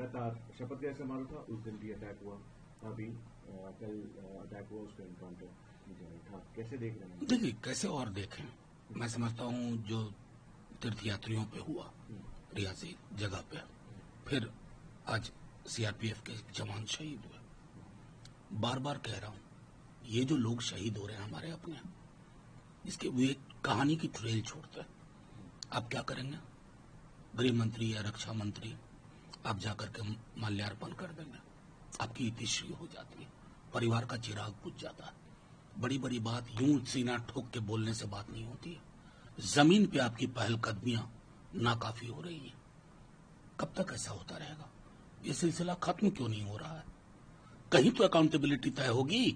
लगातार शपथ ग्रहण समारोह था, उस दिन भी अटैक हुआ, अभी कल अटैक हुआ, उसका एनकाउंटर था, कैसे देख रहे हैं? देखिए कैसे और देखें, मैं समझता हूँ जो तीर्थ यात्रियों पे हुआ रियासी जगह पे, फिर आज सीआरपीएफ के जवान शहीद हुए। बार बार कह रहा हूँ, ये जो लोग शहीद हो रहे हैं हमारे अपने, इसके वे कहानी की ट्रेल छोड़ते हैं। आप क्या करेंगे? गृह मंत्री या रक्षा मंत्री आप जाकर के माल्यार्पण कर देंगे, आपकी इतिश्री हो जाती है, परिवार का चिराग बुझ जाता है। बड़ी बड़ी बात यूं सीना ठोक के बोलने से बात नहीं होती है। जमीन पे आपकी पहलकदमियां नाकाफी हो रही है। कब तक ऐसा होता रहेगा? ये सिलसिला खत्म क्यों नहीं हो रहा है? कहीं तो अकाउंटेबिलिटी तय होगी।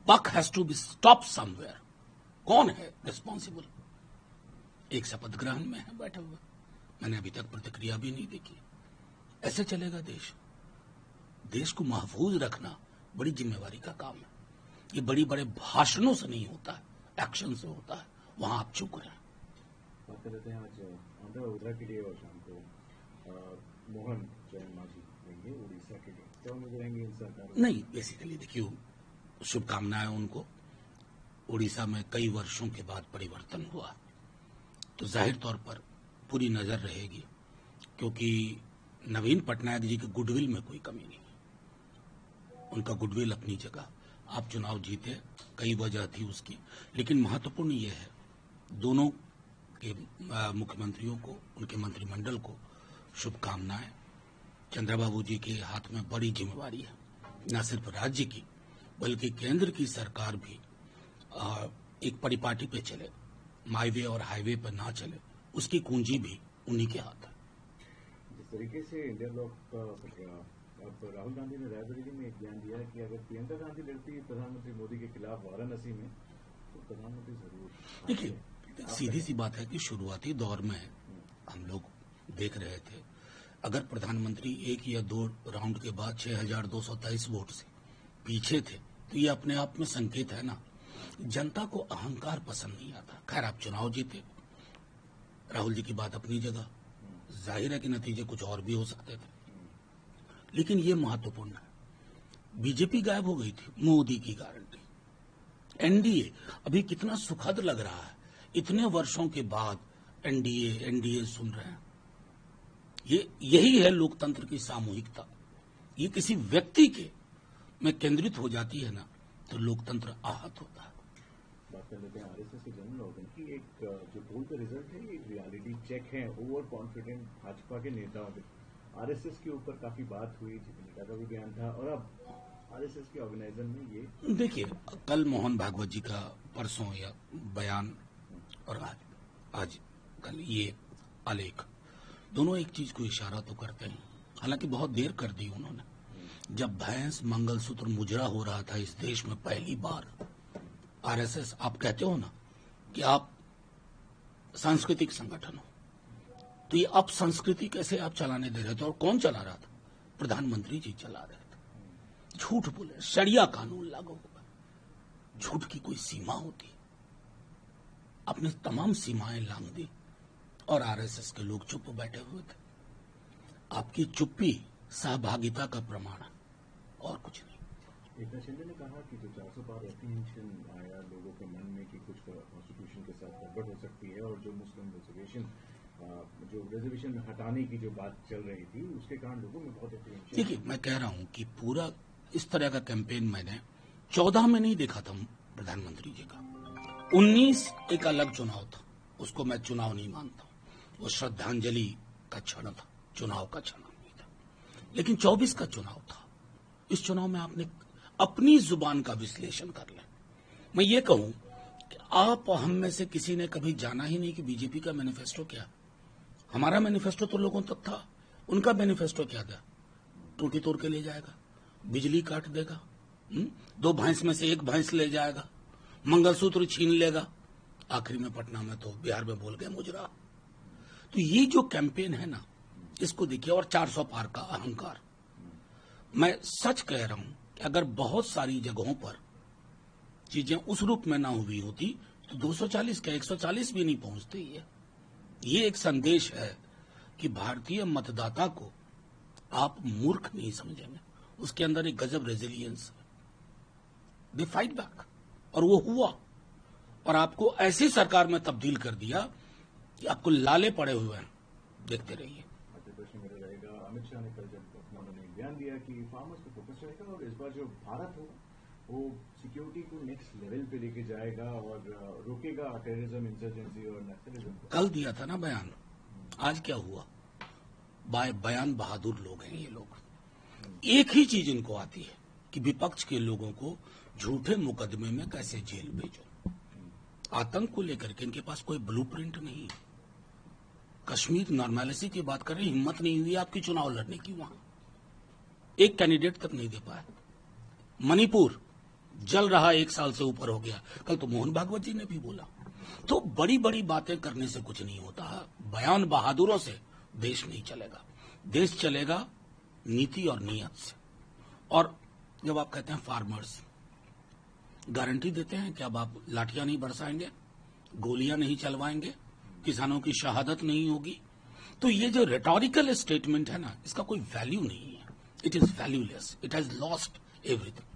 Buck has to be stop somewhere. कौन है रिस्पॉन्सिबल? एक शपथ ग्रहण में है बैठे हुए, मैंने अभी तक प्रतिक्रिया भी नहीं देखी। ऐसे चलेगा देश? देश को महफूज रखना बड़ी जिम्मेवारी का काम है। ये बड़ी बड़े भाषणों से नहीं होता है, एक्शन से होता है। वहां आप चुप रहे। बात कर लेते हैं आज आंध्र वडोदरा के लिए, और शाम को मोहन चरण मांझी रहेंगे उड़ीसा के लिए, क्या उम्मीद रहेंगे इन सरकारों? नहीं, बेसिकली देखिए, शुभकामनाएं उनको। उड़ीसा में कई वर्षों के बाद परिवर्तन हुआ, तो जाहिर तौर पर पूरी नजर रहेगी, क्योंकि नवीन पटनायक जी के गुडविल में कोई कमी नहीं है। उनका गुडविल अपनी जगह। आप चुनाव जीते, कई वजह थी उसकी, लेकिन महत्वपूर्ण यह है दोनों के मुख्यमंत्रियों को, उनके मंत्रिमंडल को शुभकामनाएं। चंद्रबाबू जी के हाथ में बड़ी जिम्मेवारी है, न सिर्फ राज्य की बल्कि केंद्र की सरकार भी एक परिपाटी पे चले, माईवे और हाईवे पर ना चले, उसकी कुंजी भी उन्हीं के हाथ है। जिस तरीके से इंडिया ब्लॉक का अब राहुल गांधी ने रायबरेली में एक बयान दिया कि अगर प्रियंका गांधी लड़ती है प्रधानमंत्री मोदी के खिलाफ वाराणसी में, तो प्रधानमंत्री जरूर। देखिए, सीधी सी बात है कि शुरुआती दौर में हम लोग देख रहे थे, अगर प्रधानमंत्री एक या दो राउंड के बाद 6,223 वोट से पीछे थे, तो ये अपने आप में संकेत है ना, जनता को अहंकार पसंद नहीं आता। खैर, आप चुनाव जीते, राहुल जी की बात अपनी जगह, जाहिर है कि नतीजे कुछ और भी हो सकते थे, लेकिन ये महत्वपूर्ण है। बीजेपी गायब हो गई थी, मोदी की गारंटी। एनडीए अभी कितना सुखद लग रहा है, इतने वर्षों के बाद एनडीए सुन रहे हैं। यही है लोकतंत्र की सामूहिकता। ये किसी व्यक्ति के में केंद्रित हो जाती है ना, तो लोकतंत्र आहत होता है। बात कर लेते हैं आरएसएस के जनरल ऑर्गन की। एक जो पोल का रिजल्ट है, एक रियलिटी चेक है ओवर कॉन्फिडेंट भाजपा के नेताओं के। आरएसएस के ऊपर काफी बात हुई, जेपी का भी बयान था, और अब आरएसएस के ऑर्गेनाइजर में ये देखिए, कल मोहन भागवत जी का परसों या बयान और आज कल ये आलेख, दोनों एक चीज को इशारा तो करते हैं। हालांकि बहुत देर कर दी उन्होंने। जब भैंस मंगलसूत्र मुजरा हो रहा था इस देश में पहली बार, आरएसएस, आप कहते हो ना कि आप सांस्कृतिक संगठन हो, तो ये अब संस्कृति कैसे आप चलाने दे रहे थे? और कौन चला रहा था? प्रधानमंत्री जी चला रहे थे। झूठ बोले, शरिया कानून लागू होगा। झूठ की कोई सीमा होती है? अपने तमाम सीमाएं लांघ दी और आरएसएस के लोग चुप बैठे हुए थे। आपकी चुप्पी सहभागिता का प्रमाण है और कुछ नहीं। एकनाथ शिंदे ने कहा कि जो 400 पार एप्रीहेंशन आया लोगों के मन में कि कुछ कॉन्स्टिट्यूशन के साथ गड़बड़ हो सकती है, और जो मुस्लिम रिजर्वेशन हटाने की जो बात चल रही थी, उसके कारण लोगों में बहुत एप्रीहेंशन। देखिए, मैं कह रहा हूं कि पूरा इस तरह का कैंपेन मैंने 14 में नहीं देखा था प्रधानमंत्री जी का। 19 एक अलग चुनाव था, उसको मैं चुनाव नहीं मानता। वो श्रद्धांजलि का क्षण था, चुनाव का क्षण नहीं था। लेकिन 24 का चुनाव था। इस चुनाव में आपने अपनी जुबान का विश्लेषण कर लें। मैं ये कहूं कि आप हम में से किसी ने कभी जाना ही नहीं कि बीजेपी का मैनिफेस्टो क्या। हमारा मैनिफेस्टो तो लोगों तक था, उनका मैनिफेस्टो क्या था? टूटी तोड़ के ले जाएगा, बिजली काट देगा, 2 भैंस में से 1 भैंस ले जाएगा, मंगलसूत्र छीन लेगा, आखिरी में पटना में तो बिहार में बोल गए मुजरा। तो ये जो कैंपेन है ना, इसको देखिए। और 400 पार का अहंकार। मैं सच कह रहा हूं कि अगर बहुत सारी जगहों पर चीजें उस रूप में ना हुई होती तो 240 का 140 भी नहीं पहुंचते। ये एक संदेश है कि भारतीय मतदाता को आप मूर्ख नहीं समझेंगे, उसके अंदर एक गजब रेजिलियंस है। दे फाइट बैक, और वो हुआ, और आपको ऐसी सरकार में तब्दील कर दिया कि आपको लाले पड़े हुए हैं, देखते रहिए। प्रश्न मेरा रहेगा, अमित शाह ने कल जब उन्होंने बयान दिया कि फार्मर्स पे फोकस रहेगा और इस बार जो भारत होगा वो सिक्योरिटी को नेक्स्ट लेवल पे लेके जाएगा और रोकेगा टेररिज्म, इंसर्जेंसी और नक्सलिज्म को। कल दिया था ना बयान, आज क्या हुआ? बयान बहादुर लोग हैं ये लोग। एक ही चीज इनको आती है कि विपक्ष के लोगों को झूठे मुकदमे में कैसे जेल भेजो। आतंक को लेकर के इनके पास कोई ब्लूप्रिंट नहीं है। कश्मीर नॉर्मलिटी की बात कर रहे हैं, हिम्मत नहीं हुई आपकी चुनाव लड़ने की, वहां एक कैंडिडेट तक नहीं दे पाया। मणिपुर जल रहा, 1 साल से ऊपर हो गया, कल तो मोहन भागवत जी ने भी बोला। तो बड़ी बड़ी बातें करने से कुछ नहीं होता, बयान बहादुरों से देश नहीं चलेगा। देश चलेगा नीति और नियत से। और जब आप कहते हैं फार्मर्स, गारंटी देते हैं कि अब आप लाठियां नहीं बरसाएंगे, गोलियां नहीं चलवाएंगे, किसानों की शहादत नहीं होगी, तो ये जो रेटोरिकल स्टेटमेंट है ना, इसका कोई वैल्यू नहीं है। It is valueless, it has lost everything.